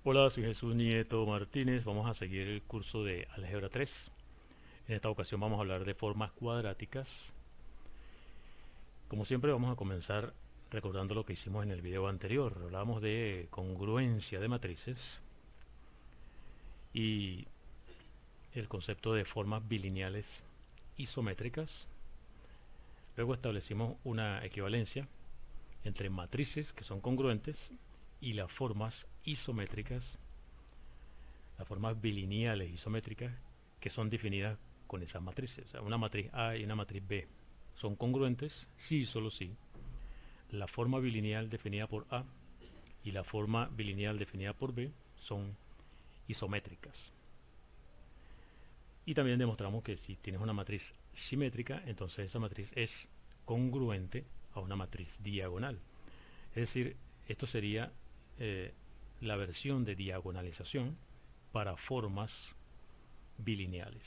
Hola, soy Jesús Nieto Martínez. Vamos a seguir el curso de Álgebra 3. En esta ocasión vamos a hablar de formas cuadráticas. Como siempre vamos a comenzar recordando lo que hicimos en el video anterior. Hablábamos de congruencia de matrices y el concepto de formas bilineales isométricas. Luego establecimos una equivalencia entre matrices que son congruentes y las formas isométricas, las formas bilineales isométricas que son definidas con esas matrices. O sea, una matriz A y una matriz B son congruentes si y solo si la forma bilineal definida por A y la forma bilineal definida por B son isométricas. Y también demostramos que si tienes una matriz simétrica, entonces esa matriz es congruente a una matriz diagonal. Es decir, esto sería la versión de diagonalización para formas bilineales.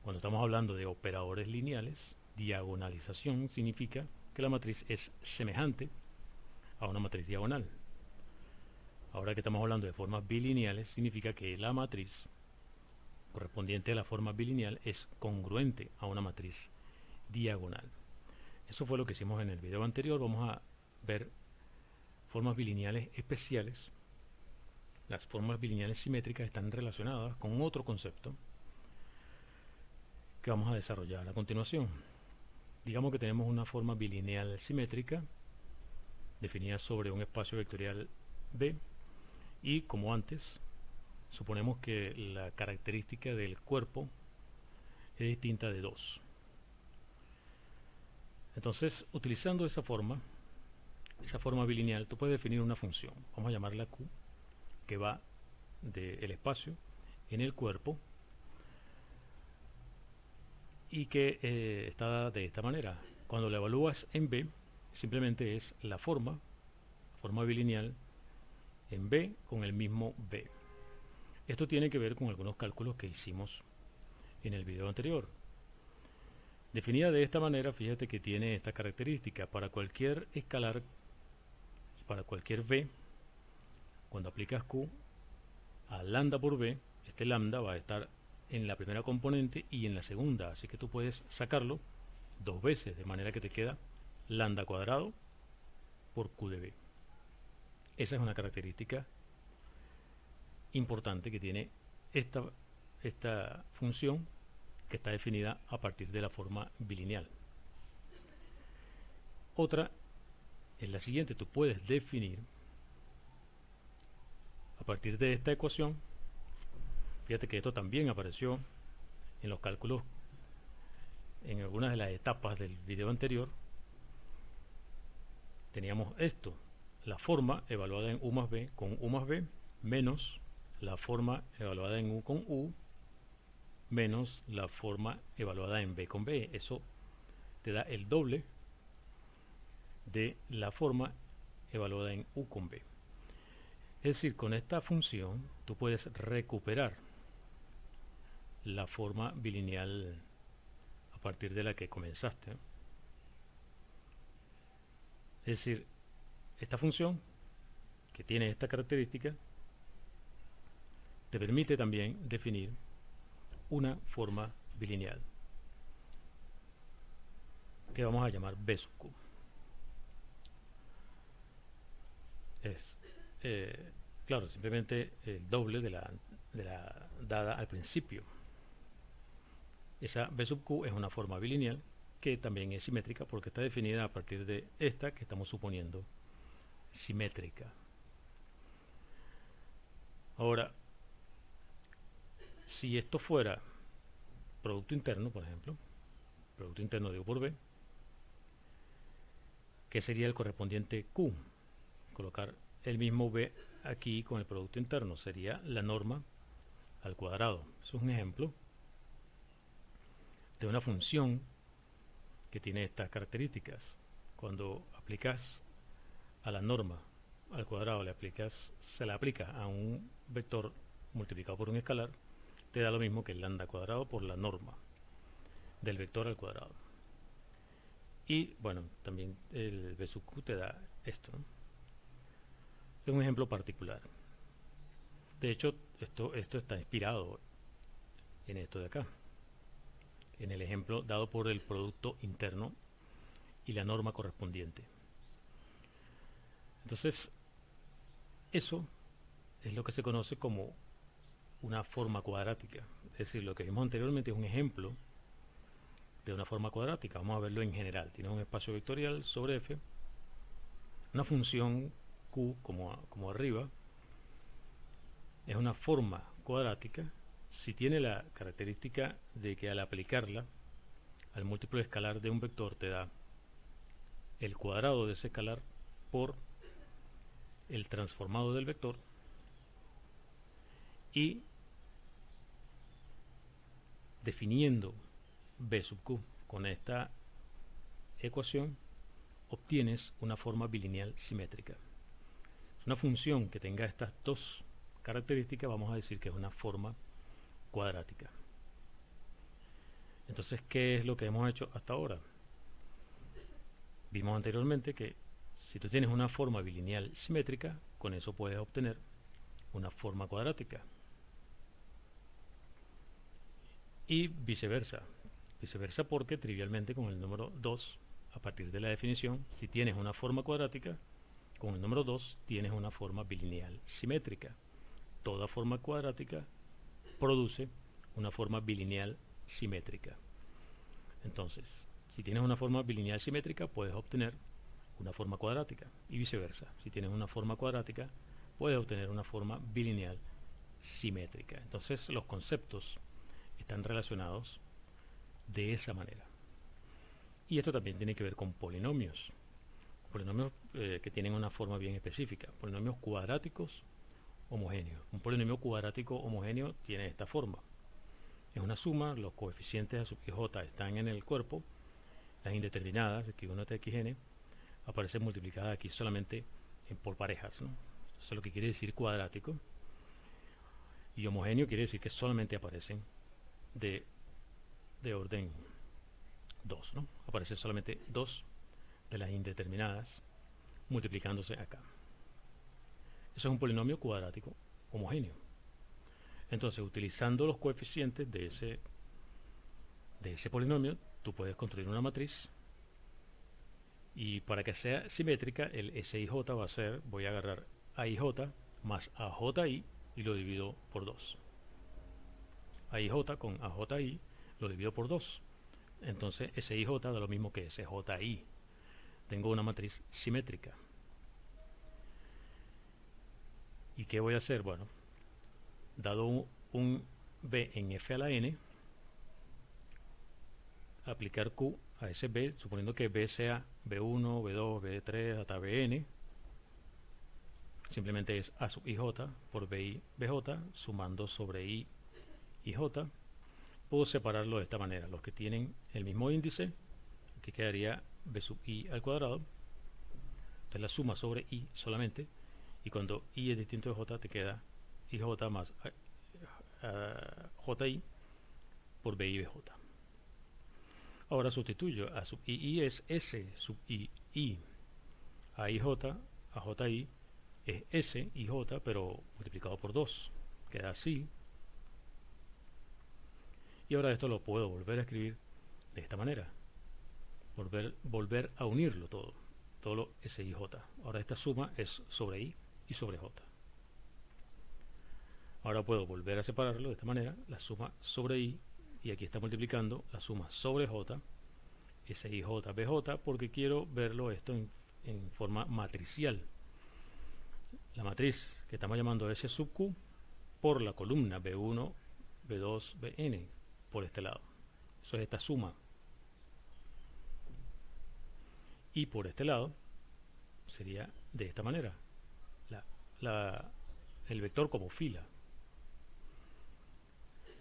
Cuando estamos hablando de operadores lineales, diagonalización significa que la matriz es semejante a una matriz diagonal. Ahora que estamos hablando de formas bilineales, significa que la matriz correspondiente a la forma bilineal es congruente a una matriz diagonal. Eso fue lo que hicimos en el video anterior. Vamos a ver formas bilineales especiales. Las formas bilineales simétricas están relacionadas con otro concepto que vamos a desarrollar a continuación. Digamos que tenemos una forma bilineal simétrica definida sobre un espacio vectorial B y, como antes, suponemos que la característica del cuerpo es distinta de 2. Entonces, utilizando esa forma bilineal, tú puedes definir una función, vamos a llamarla Q, que va del espacio en el cuerpo y que está de esta manera. Cuando la evalúas en B, simplemente es la forma bilineal en B con el mismo B. Esto tiene que ver con algunos cálculos que hicimos en el video anterior. Definida de esta manera, fíjate que tiene esta característica. Para cualquier escalar, para cualquier B, cuando aplicas Q a lambda por B, este lambda va a estar en la primera componente y en la segunda, así que tú puedes sacarlo dos veces, de manera que te queda lambda cuadrado por Q de B. Esa es una característica importante que tiene esta función, que está definida a partir de la forma bilineal. Otra es la siguiente: tú puedes definir a partir de esta ecuación. Fíjate que esto también apareció en los cálculos en algunas de las etapas del video anterior. Teníamos esto: la forma evaluada en U más B con U más B menos la forma evaluada en U con U menos la forma evaluada en B con B. Eso te da el doble de la forma evaluada en U con B. Es decir, con esta función tú puedes recuperar la forma bilineal a partir de la que comenzaste. Es decir, esta función, que tiene esta característica, te permite también definir una forma bilineal que vamos a llamar B sub Q. Es claro, simplemente el doble de la dada al principio. Esa B sub Q es una forma bilineal que también es simétrica porque está definida a partir de esta que estamos suponiendo simétrica. Ahora, si esto fuera producto interno, por ejemplo, producto interno de U por B, ¿qué sería el correspondiente Q? Colocar el mismo B aquí con el producto interno, sería la norma al cuadrado. Eso es un ejemplo de una función que tiene estas características. Cuando aplicas a la norma al cuadrado, se la aplica a un vector multiplicado por un escalar, te da lo mismo que el lambda cuadrado por la norma del vector al cuadrado. Y bueno, también el B sub Q te da esto, ¿no? Este es un ejemplo particular. De hecho, esto está inspirado en esto de acá, en el ejemplo dado por el producto interno y la norma correspondiente. Entonces, eso es lo que se conoce como una forma cuadrática. Es decir, lo que vimos anteriormente es un ejemplo de una forma cuadrática. Vamos a verlo en general. Tienes un espacio vectorial sobre F, una función Q como arriba, es una forma cuadrática si tiene la característica de que al aplicarla al múltiplo escalar de un vector te da el cuadrado de ese escalar por el transformado del vector, y definiendo b sub q con esta ecuación obtienes una forma bilineal simétrica. Una función que tenga estas dos características vamos a decir que es una forma cuadrática. Entonces, ¿qué es lo que hemos hecho hasta ahora? Vimos anteriormente que si tú tienes una forma bilineal simétrica, con eso puedes obtener una forma cuadrática. Y viceversa. Viceversa porque trivialmente con el número 2, a partir de la definición, si tienes una forma cuadrática, con el número 2 tienes una forma bilineal simétrica. Toda forma cuadrática produce una forma bilineal simétrica. Entonces, si tienes una forma bilineal simétrica, puedes obtener una forma cuadrática, y viceversa. Si tienes una forma cuadrática, puedes obtener una forma bilineal simétrica. Entonces, los conceptos están relacionados de esa manera. Y esto también tiene que ver con polinomios. Polinomios que tienen una forma bien específica. Polinomios cuadráticos homogéneos. Un polinomio cuadrático homogéneo tiene esta forma. Es una suma, los coeficientes a sub i j están en el cuerpo, las indeterminadas, x1 hasta xn, aparecen multiplicadas aquí solamente por parejas, ¿no? Eso es lo que quiere decir cuadrático. Y homogéneo quiere decir que solamente aparecen de orden 2, ¿no? Aparecen solamente 2 de las indeterminadas multiplicándose acá. Eso es un polinomio cuadrático homogéneo. Entonces, utilizando los coeficientes de ese polinomio, tú puedes construir una matriz, y para que sea simétrica, el SIJ va a ser, voy a agarrar AIJ más AJI y lo divido por 2. AIJ con AJI lo divido por 2. Entonces SIJ da lo mismo que SJI. Tengo una matriz simétrica. ¿Y qué voy a hacer? Bueno, dado un B en F a la N, aplicar Q a ese B, suponiendo que B sea B1, B2, B3 hasta Bn, simplemente es A sub IJ por BI, BJ, sumando sobre I y J. Puedo separarlo de esta manera. Los que tienen el mismo índice, aquí quedaría B sub I al cuadrado, entonces la suma sobre I solamente, y cuando I es distinto de J te queda IJ más JI por BI BJ. Ahora sustituyo a sub II es S sub II, a IJ, a JI es S y J pero multiplicado por 2, queda así. Y ahora esto lo puedo volver a escribir de esta manera, volver a unirlo todo lo S y J. Ahora esta suma es sobre I y sobre J. Ahora puedo volver a separarlo de esta manera, la suma sobre I, y aquí está multiplicando la suma sobre J, SIJ, BJ, porque quiero verlo esto en forma matricial. La matriz que estamos llamando S sub Q por la columna B1, B2, Bn, por este lado. Eso es esta suma. Y por este lado sería de esta manera. El vector como fila.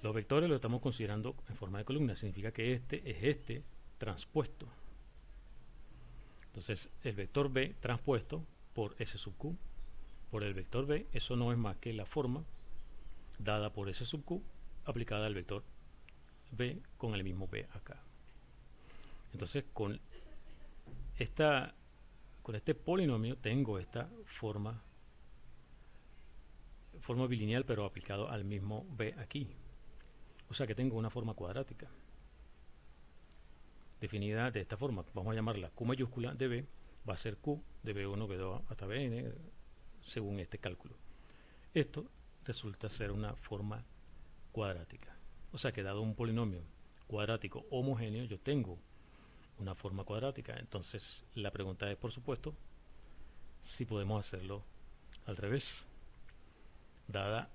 Los vectores lo estamos considerando en forma de columna. Significa que este es este transpuesto. Entonces el vector B transpuesto por S sub Q por el vector B, eso no es más que la forma dada por S sub Q aplicada al vector B con el mismo B acá. Entonces con este polinomio tengo esta forma forma bilineal pero aplicado al mismo b aquí. O sea que tengo una forma cuadrática definida de esta forma. Vamos a llamarla Q mayúscula de b, va a ser Q de b1, b2 hasta bn, según este cálculo. Esto resulta ser una forma cuadrática. O sea que dado un polinomio cuadrático homogéneo, yo tengo una forma cuadrática. Entonces la pregunta es, por supuesto, si podemos hacerlo al revés. Dada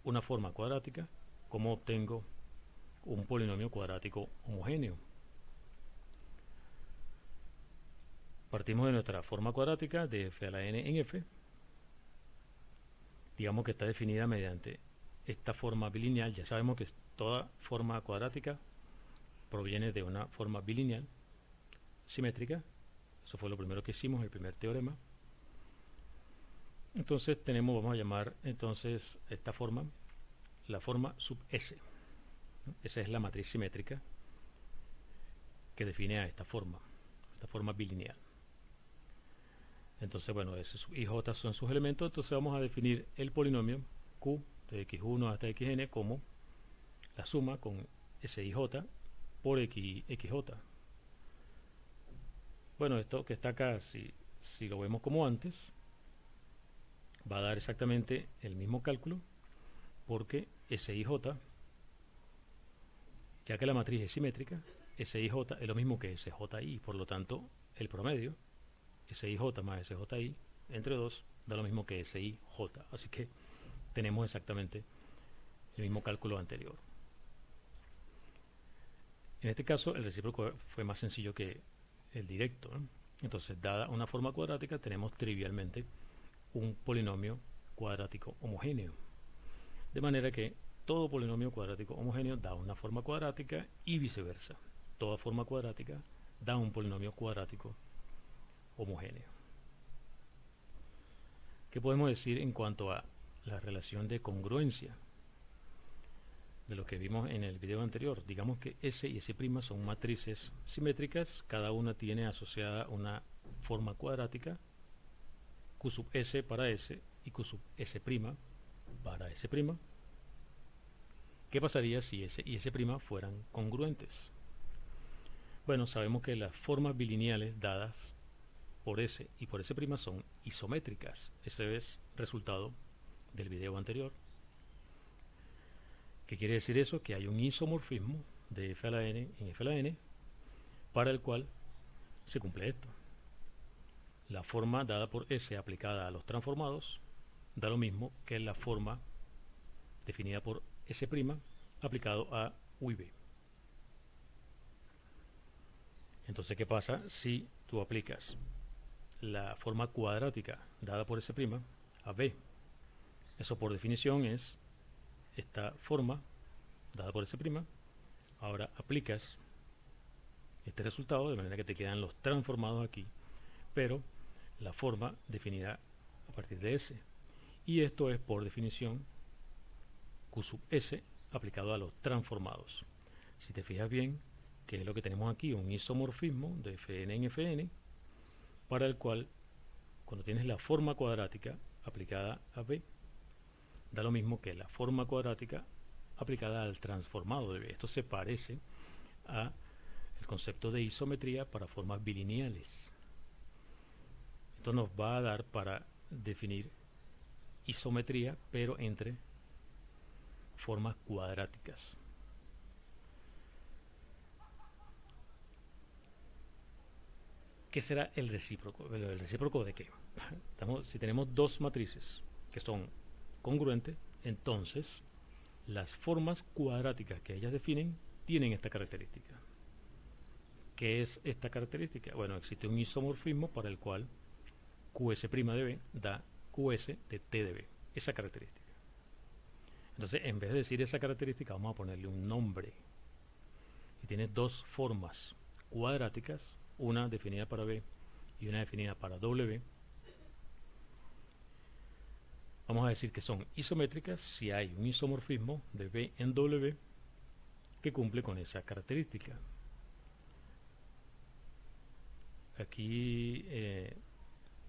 una forma cuadrática, ¿cómo obtengo un polinomio cuadrático homogéneo? Partimos de nuestra forma cuadrática de f a la n en f. Digamos que está definida mediante esta forma bilineal. Ya sabemos que toda forma cuadrática proviene de una forma bilineal simétrica. Eso fue lo primero que hicimos, el primer teorema. Entonces vamos a llamar entonces esta forma la forma sub S. Esa es la matriz simétrica que define a esta forma bilineal. Entonces, bueno, S sub I, J son sus elementos. Entonces vamos a definir el polinomio Q de x1 hasta xn como la suma con SIJ por XJ. Bueno, esto que está acá, si lo vemos como antes, va a dar exactamente el mismo cálculo, porque SIJ, ya que la matriz es simétrica, SIJ es lo mismo que SJI, por lo tanto el promedio SIJ más SJI entre 2 da lo mismo que SIJ, así que tenemos exactamente el mismo cálculo anterior. En este caso el recíproco fue más sencillo que el directo, ¿no? Entonces, dada una forma cuadrática, tenemos trivialmente un polinomio cuadrático homogéneo, de manera que todo polinomio cuadrático homogéneo da una forma cuadrática y viceversa. Toda forma cuadrática da un polinomio cuadrático homogéneo. ¿Qué podemos decir en cuanto a la relación de congruencia de lo que vimos en el video anterior? Digamos que S y S' son matrices simétricas, cada una tiene asociada una forma cuadrática, Q sub S para S y Q sub S' para S'. ¿Qué pasaría si S y S' fueran congruentes? Bueno, sabemos que las formas bilineales dadas por S y por S' son isométricas. Ese es resultado del video anterior. ¿Qué quiere decir eso? Que hay un isomorfismo de f a la n en f a la n para el cual se cumple esto. La forma dada por S aplicada a los transformados da lo mismo que la forma definida por S' aplicado a U y B. Entonces, ¿qué pasa si tú aplicas la forma cuadrática dada por S' a B? Eso por definición es esta forma dada por S'. Ahora aplicas este resultado de manera que te quedan los transformados aquí, pero la forma definida a partir de S. Y esto es por definición Q sub S aplicado a los transformados. Si te fijas bien, que es lo que tenemos aquí, un isomorfismo de Fn en Fn, para el cual cuando tienes la forma cuadrática aplicada a B, da lo mismo que la forma cuadrática aplicada al transformado de B. Esto se parece a el concepto de isometría para formas bilineales. Esto nos va a dar para definir isometría, pero entre formas cuadráticas. ¿Qué será el recíproco? ¿El recíproco de qué? Si tenemos dos matrices que son congruentes, entonces las formas cuadráticas que ellas definen tienen esta característica. ¿Qué es esta característica? Bueno, existe un isomorfismo para el cual QS' de B da QS de T de B. Esa característica. Entonces, en vez de decir esa característica, vamos a ponerle un nombre. Y tiene dos formas cuadráticas, una definida para B y una definida para W. Vamos a decir que son isométricas si hay un isomorfismo de B en W que cumple con esa característica. Aquí,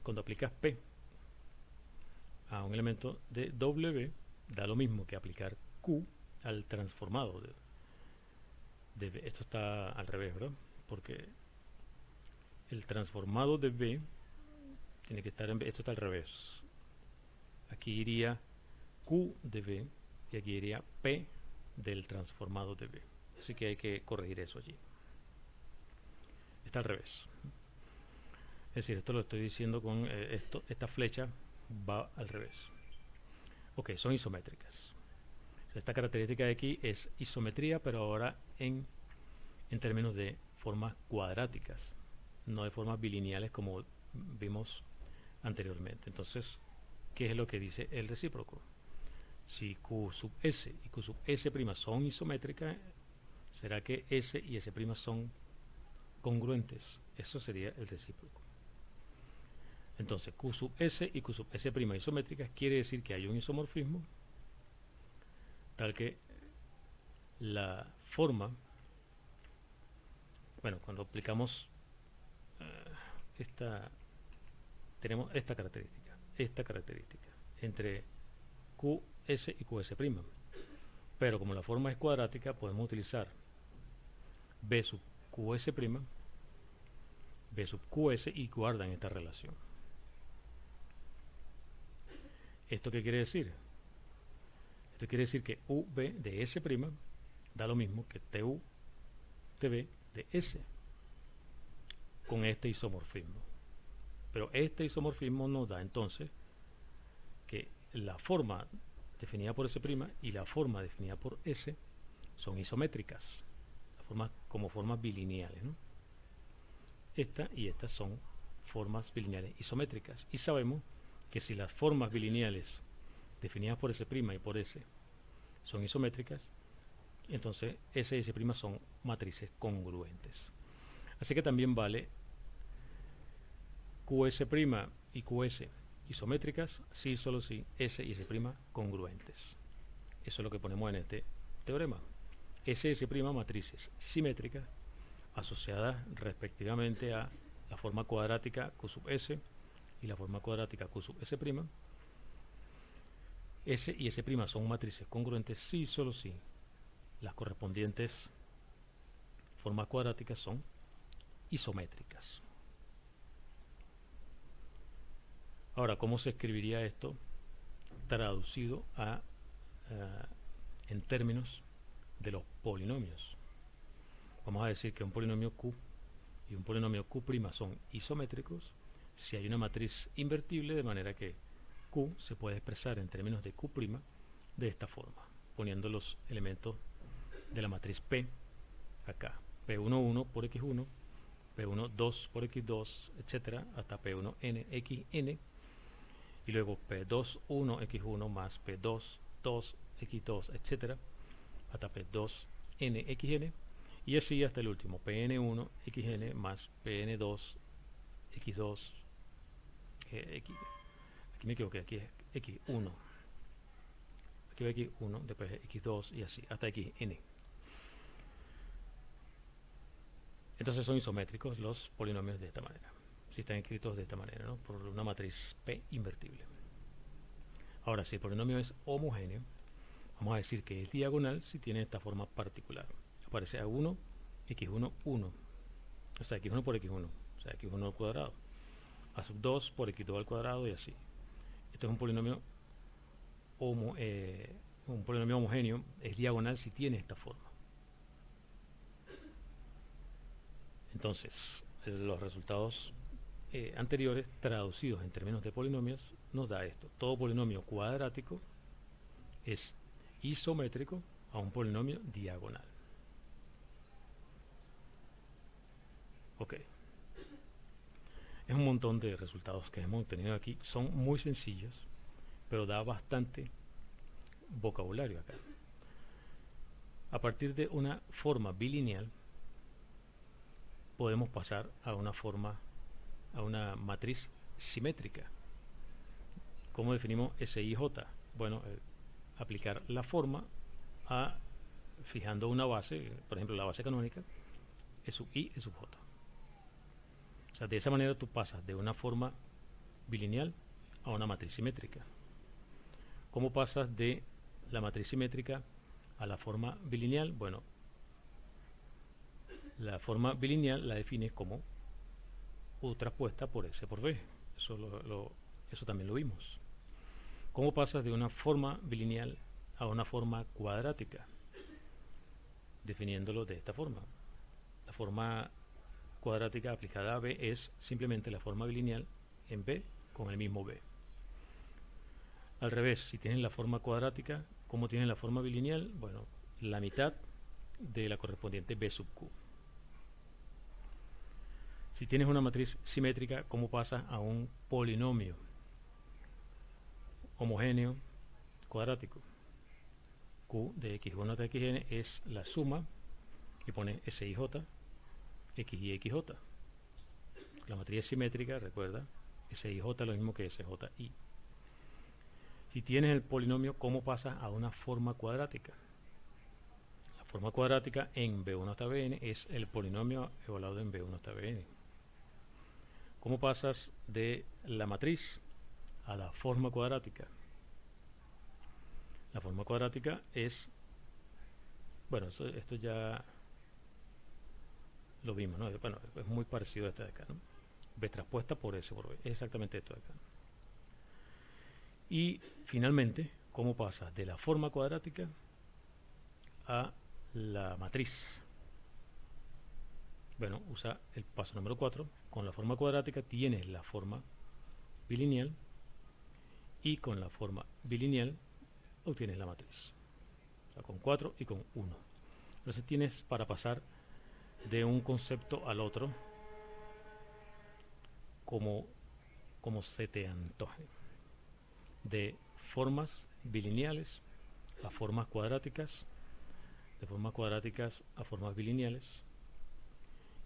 cuando aplicas P a un elemento de W, da lo mismo que aplicar Q al transformado de B. Esto está al revés, ¿verdad? Porque el transformado de B tiene que estar en B. Esto está al revés. Aquí iría Q de B y aquí iría P del transformado de B. Así que hay que corregir eso allí. Está al revés. Es decir, esto lo estoy diciendo con esta flecha va al revés. Ok, son isométricas. Esta característica de aquí es isometría, pero ahora en términos de formas cuadráticas, no de formas bilineales como vimos anteriormente. Entonces, ¿qué es lo que dice el recíproco? Si Q sub S y Q sub S' son isométricas, ¿será que S y S' son congruentes? Eso sería el recíproco. Entonces, Q sub S y Q sub S' isométricas quiere decir que hay un isomorfismo tal que la forma, bueno, cuando aplicamos tenemos esta característica entre QS y QS', pero como la forma es cuadrática podemos utilizar B sub QS', B sub QS y guardan esta relación. ¿Esto qué quiere decir? Esto quiere decir que UB de S' da lo mismo que TU TB de S con este isomorfismo. Pero este isomorfismo nos da entonces que la forma definida por S' y la forma definida por S son isométricas, como formas bilineales, ¿no? Esta y estas son formas bilineales isométricas. Y sabemos que si las formas bilineales definidas por S' y por S son isométricas, entonces S y S' son matrices congruentes. Así que también vale QS' y QS isométricas si solo si S y S' congruentes. Eso es lo que ponemos en este teorema. S y S' matrices simétricas asociadas respectivamente a la forma cuadrática Q sub S y la forma cuadrática Q sub S'. S y S' son matrices congruentes si solo si las correspondientes formas cuadráticas son isométricas. Ahora, ¿cómo se escribiría esto traducido en términos de los polinomios? Vamos a decir que un polinomio Q y un polinomio Q' son isométricos si hay una matriz invertible, de manera que Q se puede expresar en términos de Q' de esta forma, poniendo los elementos de la matriz P acá, P11 por X1, P12 por X2, etcétera, hasta P1n xn, y luego P21 X1 más P22 X2, etcétera, hasta P2n xn, y así hasta el último, Pn1 xn más Pn2 x2, aquí me equivoqué, aquí es x1, aquí va x1, después x2 y así, hasta xn. Entonces son isométricos los polinomios de esta manera, si están escritos de esta manera, ¿no? Por una matriz P invertible. Ahora, si el polinomio es homogéneo, vamos a decir que es diagonal si tiene esta forma particular. Aparece A1, X1, 1, o sea, X1 por X1, o sea, X1 al cuadrado, A sub 2 por X2 al cuadrado y así. Esto es un polinomio homogéneo, es diagonal si tiene esta forma. Entonces, los resultados anteriores traducidos en términos de polinomios nos da esto. Todo polinomio cuadrático es isométrico a un polinomio diagonal. Ok. Es un montón de resultados que hemos obtenido aquí. Son muy sencillos, pero da bastante vocabulario acá. A partir de una forma bilineal podemos pasar a una matriz simétrica. ¿Cómo definimos SIJ? Bueno, aplicar la forma fijando una base, por ejemplo la base canónica, E sub I, E sub J. O sea, de esa manera tú pasas de una forma bilineal a una matriz simétrica. ¿Cómo pasas de la matriz simétrica a la forma bilineal? Bueno, la forma bilineal la defines como U traspuesta por S por B. Eso también lo vimos. ¿Cómo pasas de una forma bilineal a una forma cuadrática? Definiéndolo de esta forma. La forma cuadrática aplicada a B es simplemente la forma bilineal en B con el mismo B. Al revés, si tienes la forma cuadrática, ¿cómo tienes la forma bilineal? Bueno, la mitad de la correspondiente B sub Q. Si tienes una matriz simétrica, ¿cómo pasas a un polinomio homogéneo cuadrático? Q de x1 de xn es la suma, y pone SIJ, x y xj. La matriz simétrica, recuerda, SIJ es lo mismo que SJI. Si tienes el polinomio, ¿cómo pasas a una forma cuadrática? La forma cuadrática en B1 hasta Bn es el polinomio evaluado en B1 hasta Bn. ¿Cómo pasas de la matriz a la forma cuadrática? La forma cuadrática es, bueno, esto ya lo vimos, ¿no? Bueno, es muy parecido a esta de acá, ¿no? B traspuesta por S por B, es exactamente esto de acá. Y finalmente, ¿cómo pasas de la forma cuadrática a la matriz? Bueno, usa el paso número 4. Con la forma cuadrática tienes la forma bilineal, y con la forma bilineal obtienes la matriz. O sea, con 4 y con 1. Entonces tienes para pasar de un concepto al otro como se te antoje. De formas bilineales a formas cuadráticas, de formas cuadráticas a formas bilineales,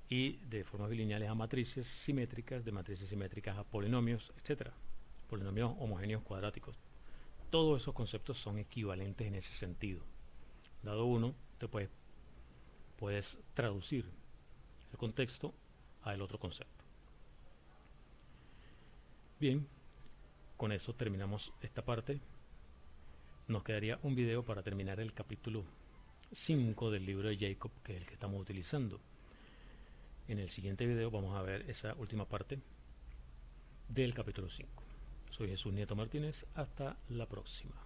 y de formas bilineales a matrices simétricas, de matrices simétricas a polinomios, etc. Polinomios homogéneos cuadráticos. Todos esos conceptos son equivalentes en ese sentido. Dado uno, te puedes traducir el contexto al otro concepto. Bien, con eso terminamos esta parte. Nos quedaría un video para terminar el capítulo 5 del libro de Jacob, que es el que estamos utilizando. En el siguiente video vamos a ver esa última parte del capítulo 5. Soy Jesús Nieto Martínez. Hasta la próxima.